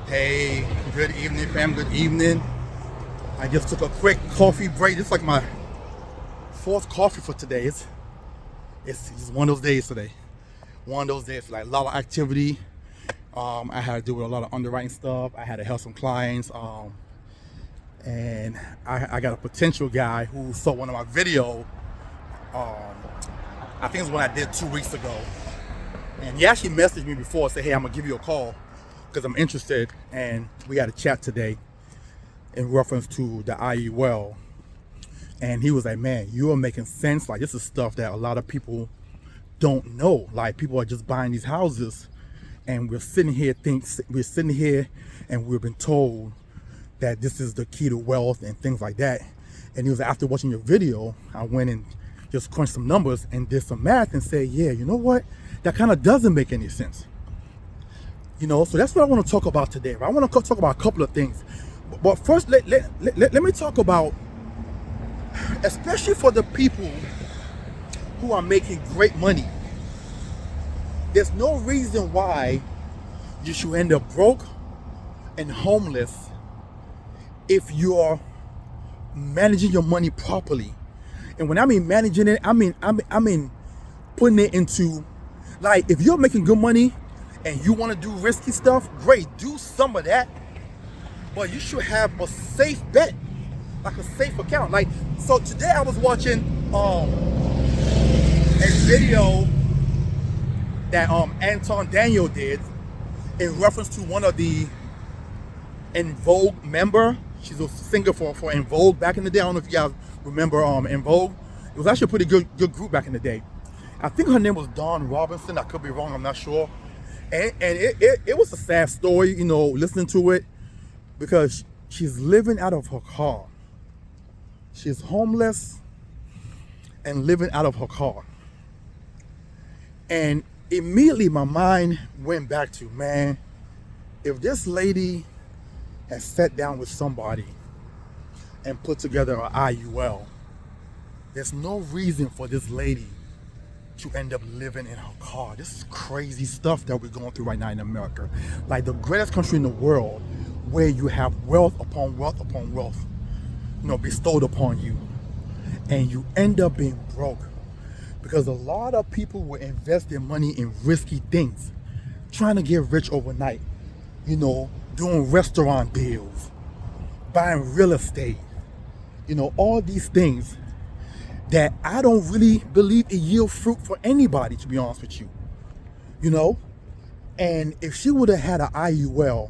Hey, good evening, fam. Good evening. I just took a quick coffee break. It's like my fourth coffee for today. It's just one of those days today. One of those days, like a lot of activity. I had to do with a lot of underwriting stuff. I had to help some clients. And I got a potential guy who saw one of my videos. I think it's one I did 2 weeks ago. And he actually messaged me before and said, hey, I'm going to give you a call because I'm interested. And we had a chat today in reference to the IUL. And he was like, man, you are making sense. Like, this is stuff that a lot of people don't know. Like, people are just buying these houses. And we're sitting here and we've been told that this is the key to wealth and things like that. And he was like, after watching your video, I went and just crunched some numbers and did some math and said, yeah, you know what? That kind of doesn't make any sense. You know, so that's what I want to talk about today. Right? I want to talk about a couple of things. But first, let me talk about, especially for the people who are making great money, there's no reason why you should end up broke and homeless if you're managing your money properly. And when I mean managing it, I mean putting it into, like, if you're making good money and you want to do risky stuff, great, do some of that. But you should have a safe bet, like a safe account. Like, so today I was watching a video that Anton Daniel did in reference to one of the En Vogue member. She's a singer for En Vogue back in the day. I don't know if you guys remember En Vogue. It was actually a pretty good group back in the day. I think her name was Dawn Robinson. I could be wrong. I'm not sure. And it was a sad story, you know, listening to it, because she's living out of her car. She's homeless and living out of her car. And immediately my mind went back to, man, if this lady has sat down with somebody and put together an IUL, there's no reason for this lady to end up living in her car. This is crazy stuff that we're going through right now in America. Like, the greatest country in the world, where you have wealth upon wealth upon wealth, you know, bestowed upon you, and you end up being broke because a lot of people will invest their money in risky things, trying to get rich overnight, you know, doing restaurant deals, buying real estate, you know, all these things that I don't really believe it yield fruit for anybody, to be honest with you, you know. And if she would have had an IUL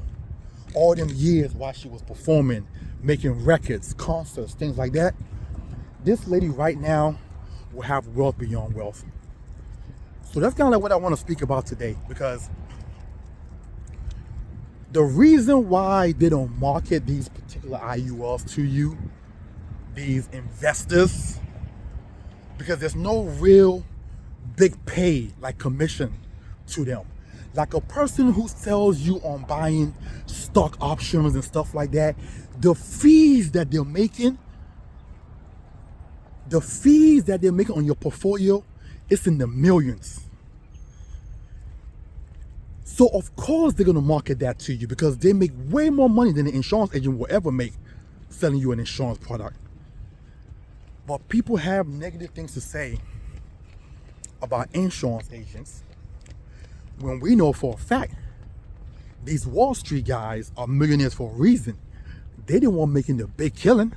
all them years while she was performing, making records, concerts, things like that, this lady right now will have wealth beyond wealth. So that's kind of like what I want to speak about today, because the reason why they don't market these particular IULs to you, these investors, because there's no real big pay, like commission, to them. Like a person who sells you on buying stock options and stuff like that, the fees that they're making on your portfolio, it's in the millions. So of course they're gonna market that to you, because they make way more money than an insurance agent will ever make selling you an insurance product. But people have negative things to say about insurance agents, when we know for a fact these Wall Street guys are millionaires for a reason. They didn't want making the big killing.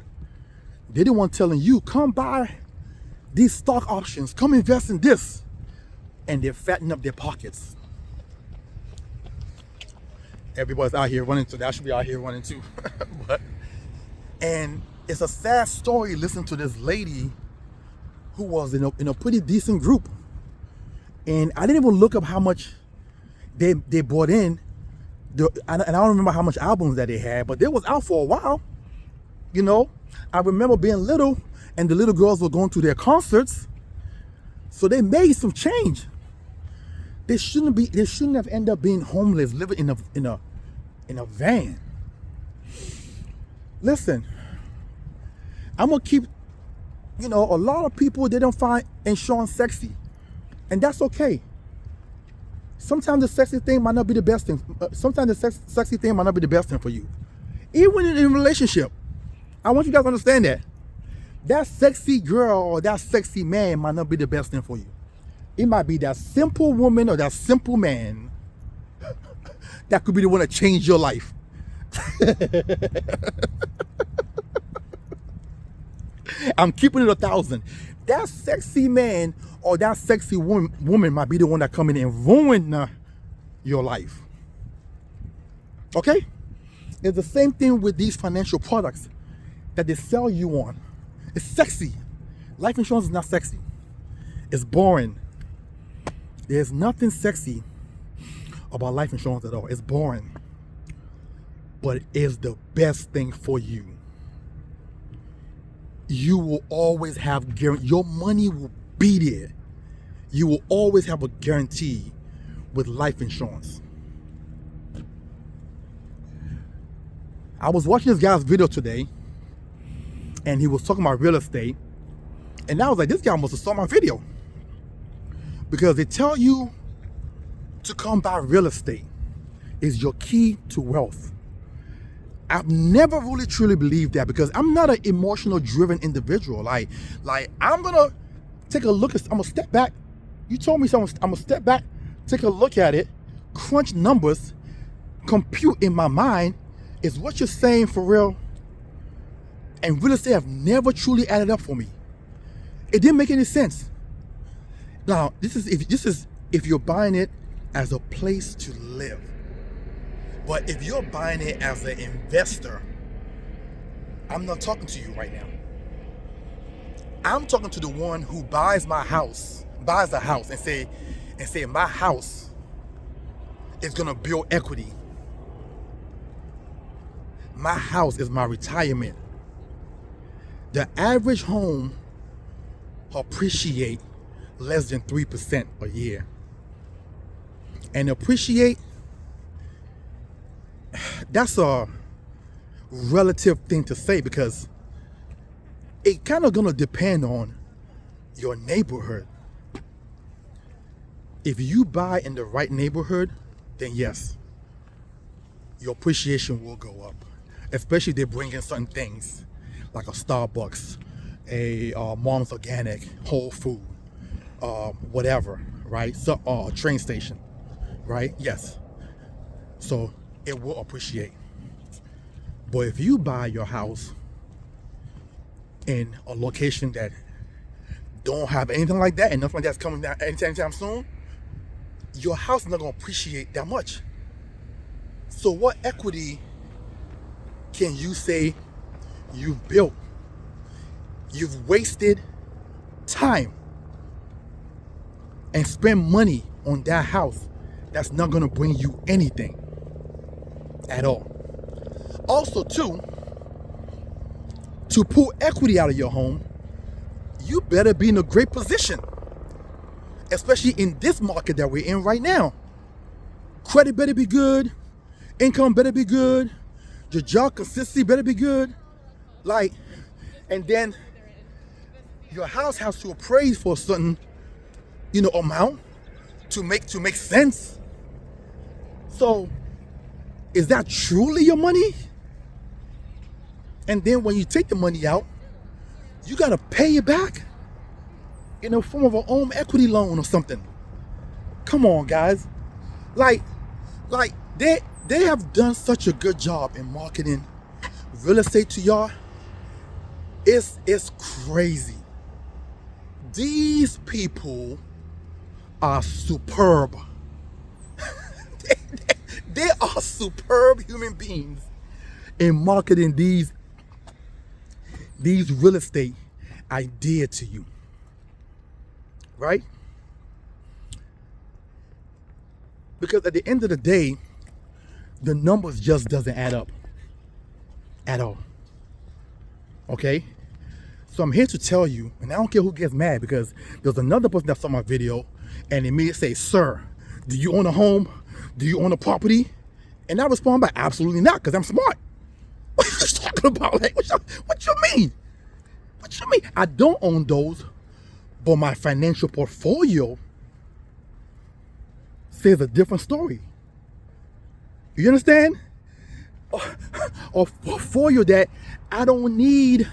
They didn't want telling you, come buy these stock options, come invest in this. And they're fattening up their pockets. Everybody's out here running, so that should be out here running too. And it's a sad story listening to this lady who was in a pretty decent group. And I didn't even look up how much they bought in. And I don't remember how much albums that they had, but they was out for a while. You know, I remember being little and the little girls were going to their concerts. So they made some change. They shouldn't have ended up being homeless, living in a van. Listen, I'm gonna keep, you know, a lot of people, they don't find insurance sexy, and that's okay. Sometimes the sexy thing might not be the best thing. Sometimes the sexy thing might not be the best thing for you. Even in a relationship, I want you guys to understand that. That sexy girl or that sexy man might not be the best thing for you. It might be that simple woman or that simple man that could be the one that changed your life. I'm keeping it 1,000. That sexy man or that sexy woman might be the one that come in and ruin your life. Okay? It's the same thing with these financial products that they sell you on. It's sexy. Life insurance is not sexy. It's boring. There's nothing sexy about life insurance at all. It's boring. But it is the best thing for you. You will always have guarantee. Your money will be there. You will always have a guarantee with life insurance. I was watching this guy's video today, and he was talking about real estate, and I was like, this guy must have saw my video, because they tell you to come buy real estate is your key to wealth. I've never really truly believed that, because I'm not an emotional driven individual. Like I'm gonna take a look at, I'm gonna step back. You told me something, I'm gonna step back, take a look at it, crunch numbers, compute in my mind, is what you're saying for real? And real estate have never truly added up for me. It didn't make any sense. Now, this is if you're buying it as a place to live. But if you're buying it as an investor, I'm not talking to you right now. I'm talking to the one who buys a house and say my house is gonna build equity. My house is my retirement. The average home appreciate less than 3% a year. And appreciate, that's a relative thing to say, because it kind of gonna depend on your neighborhood. If you buy in the right neighborhood, then yes, your appreciation will go up. Especially if they bring in certain things like a Starbucks, a Mom's Organic, Whole Food, whatever, right? So, a train station, right? Yes. So it will appreciate. But if you buy your house in a location that don't have anything like that and nothing like that's coming down anytime soon, your house is not gonna appreciate that much. So what equity can you say you've built? You've wasted time and spent money on that house that's not gonna bring you anything at all. Also too, to pull equity out of your home, you better be in a great position, especially in this market that we're in right now. Credit better be good, income better be good, your job consistency better be good. And then your house has to appraise for a certain, amount to make sense. So is that truly your money? And then when you take the money out, you gotta pay it back in the form of a home equity loan or something. Come on, guys. They have done such a good job in marketing real estate to y'all. It's crazy. These people are superb. They are superb human beings in marketing these real estate ideas to you, right? Because at the end of the day, the numbers just doesn't add up at all. Okay? So I'm here to tell you, and I don't care who gets mad, because there's another person that saw my video and immediately say, "Sir, do you own a home? Do you own a property?" And I respond by, "Absolutely not, because I'm smart." What are you talking about? Like, what you mean? What you mean? I don't own those, but my financial portfolio says a different story. You understand? Or for you that I don't need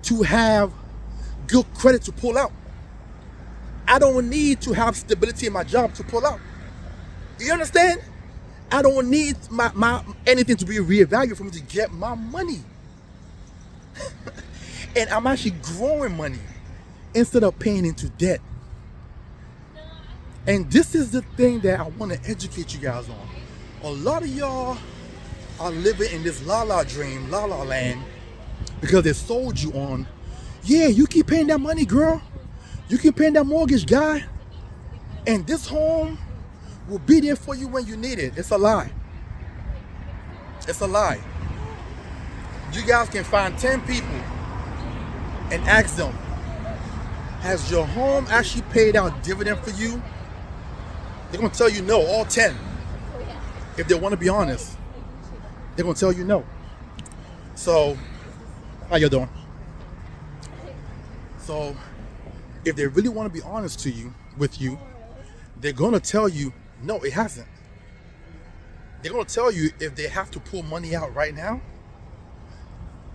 to have good credit to pull out. I don't need to have stability in my job to pull out. You understand? I don't need my anything to be reevaluated for me to get my money. And I'm actually growing money instead of paying into debt. And this is the thing that I want to educate you guys on. A lot of y'all are living in this la-la dream, la-la land, because they sold you on, yeah, you keep paying that money, girl. You keep paying that mortgage, guy. And this home will be there for you when you need it. It's a lie. It's a lie. You guys can find 10 people and ask them, has your home actually paid out dividend for you? They're going to tell you no, all 10. If they want to be honest, they're going to tell you no. So, how you doing? So, if they really want to be honest with you, they're going to tell you, no, it hasn't. They're going to tell you if they have to pull money out right now.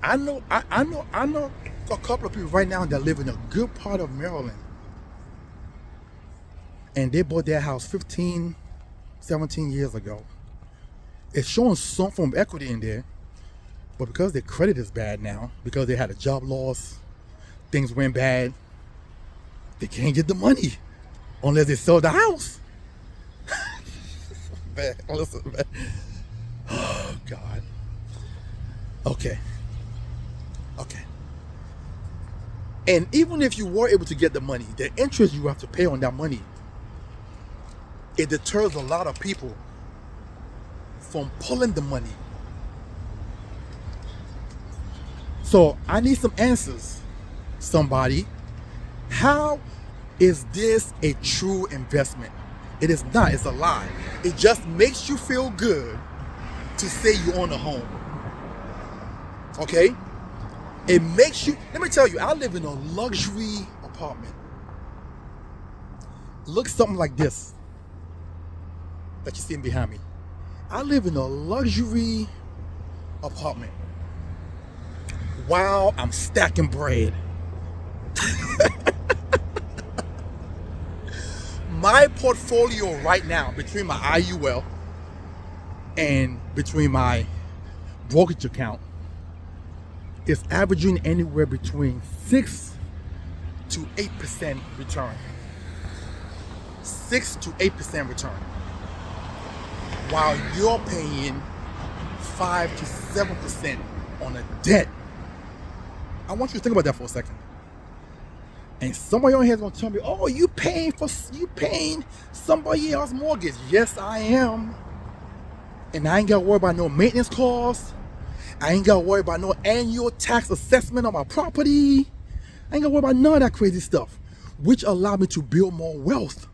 I know a couple of people right now that live in a good part of Maryland. And they bought their house 15, 17 years ago. It's showing some form of equity in there. But because their credit is bad now, because they had a job loss, things went bad, they can't get the money unless they sell the house. Man, listen, man. Oh, God. Okay. And even if you were able to get the money, the interest you have to pay on that money, it deters a lot of people from pulling the money. So I need some answers, somebody. How is this a true investment? It is not. It's a lie. It just makes you feel good to say you own a home. Okay? It makes you, let me tell you, I live in a luxury apartment. Looks something like this that you're seeing behind me. I live in a luxury apartment while I'm stacking bread. My portfolio right now, between my IUL and between my brokerage account, is averaging anywhere between 6 to 8% return. 6 to 8% return. While you're paying 5 to 7% on a debt. I want you to think about that for a second. And somebody on here is gonna tell me, oh, you paying somebody else's mortgage. Yes, I am. And I ain't gotta worry about no maintenance costs. I ain't gotta worry about no annual tax assessment on my property. I ain't gotta worry about none of that crazy stuff, which allowed me to build more wealth.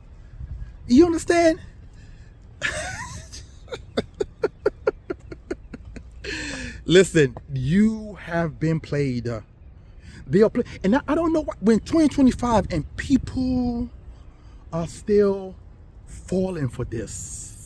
You understand? Listen, you have been played. They are playing, and I don't know why, when 2025 and people are still falling for this.